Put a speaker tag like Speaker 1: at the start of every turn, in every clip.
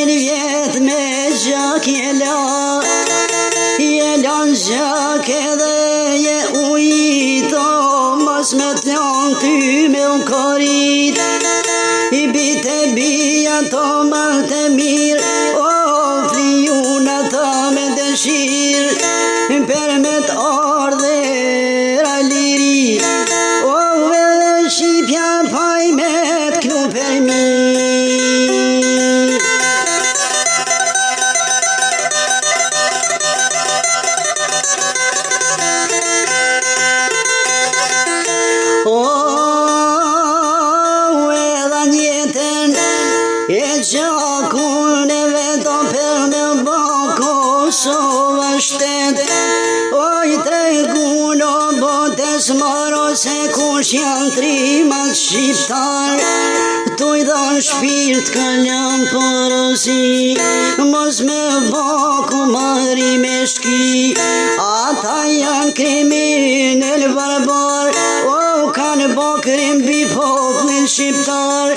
Speaker 1: vjet me gjak jelan gjak edhe je ujito mos me t'lan ty me u korit I bite bia to ma të mirë o flijuna ta me dëshir per me t'ardhe raliri o edhe shqipja paj me t'knu per mirë E gjakun e veto per me bo Kosova shtet Oj tregun o botes moro se kush janë trimat shqiptar Tu I dhan shpirt kaljan porosi Mos me bo kumari me shki Ata janë kriminel barbar O kanë bo krim bi poplin shqiptar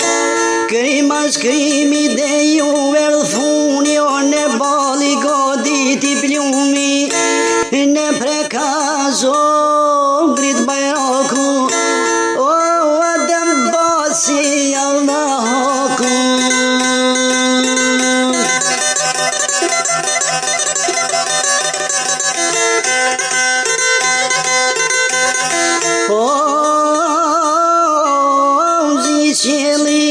Speaker 1: Krimas krimi dhe ju verdhfuni o ne bali godit I plumi Ne prekazo grit bajraku O adem basi Allahoku O zi qeli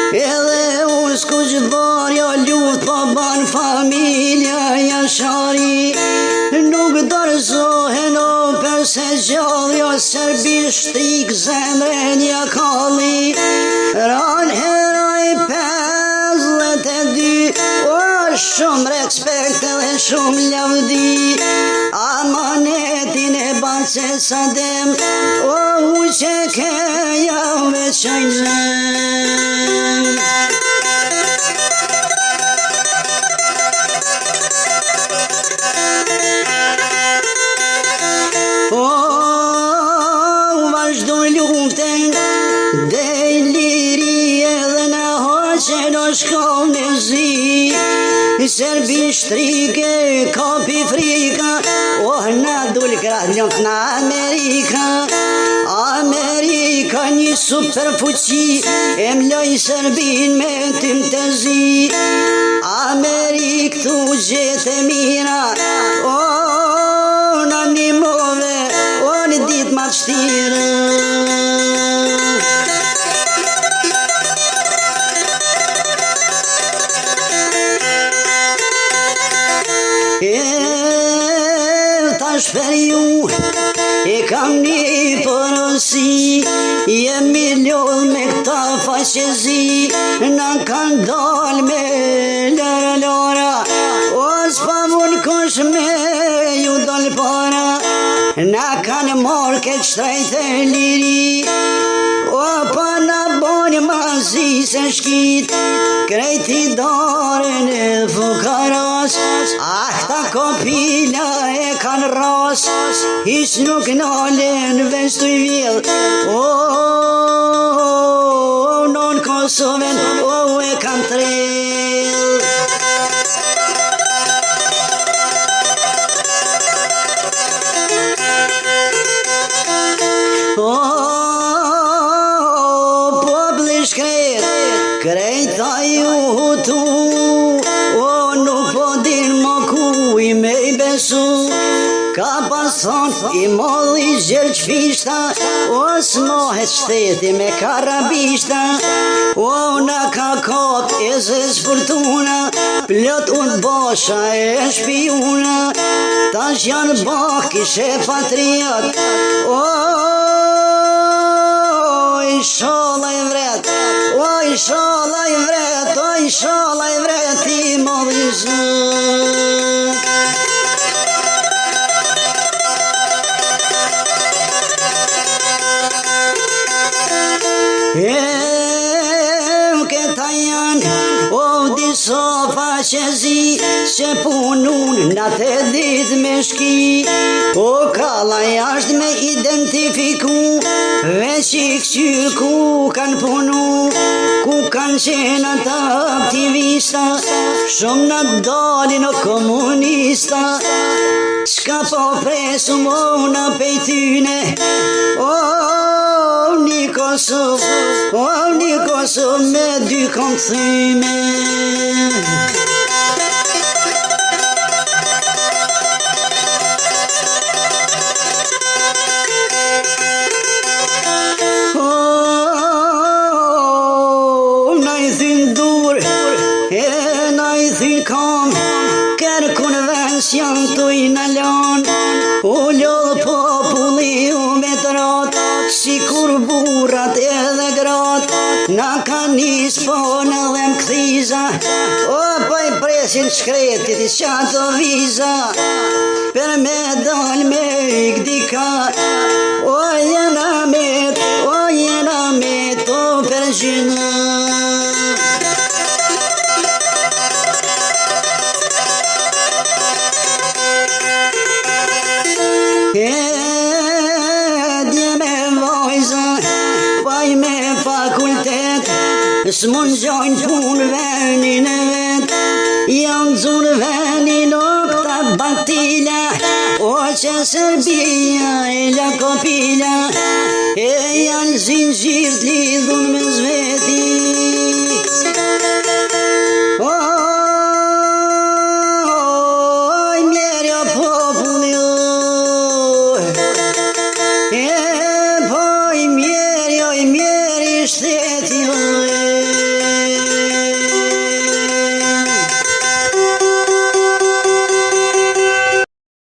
Speaker 1: Edhe unë s'ku gjithbar jo luft po ban familja jashari Nuk dorëzohen o përse gjallë jo serbi shtrik zemren jakalli Ran heroj 52 o shumë respekt edhe shumë lavdi Amanetin e base sadem o u që keja veçajnë zem Vazhdo luften dhe liri edhe në hoqen o shkon e zi Serbi shtrike kapi frika O në dul kradnjot në Amerika Amerika një superfuqi E mloj Serbin me tim të zi Amerik tu gjete mira O në nimove O në dit ma shtira Tash për ju e kam një porosi Jemi lodh me këta faqezi Në kanë dal me lara O s'pavun kush me ju dal para Në kanë marrë këtë shtrejt e liri O pa në boni mazi se shkit Krejti darën e fukaras Ahta kopila e kanë ras Hiq nuk nalen veç të I vjell O non Kosoven O e kanë trell O popli shkret Krejta ju tu O nuk po din më ku I me I besu Ka pason I molli gjerë qfishta O s'mohet shteti me karabishta O na ka kop e zez furtuna Plot unë bosha e shpijuna Tash janë bak ishe patriot Oj shola I vret Oj shola I vret Oj shola I vret I molli zët Këta janë o disa faqezi që punun në të ditë me shki. O kalla jashtë me identifiku veç i këqyrë ku kanë punu, ku kanë qenë ata aktivista, shumë në dalin o komunista. Qka po presu mona pej tyne, o një Kosovë me dy konthime. Na i thyn dur, na i thyn kam, kërkun vës janë të i në lanë, u lodhë populli u me të ratë, si kur burat edhe gratë, na ka njës ponë dhe më këthiza, o pa i presin shkretit i qatë viza, per me dal me i këdika, o jena me to per gjyna. Dje me vojza, paj me fakultet, s'mun gjojnë pun venin e vet, janë dzun venin o këta batila, o që Serbia e la kopila, e janë zinxhir t'lidhun me zveti.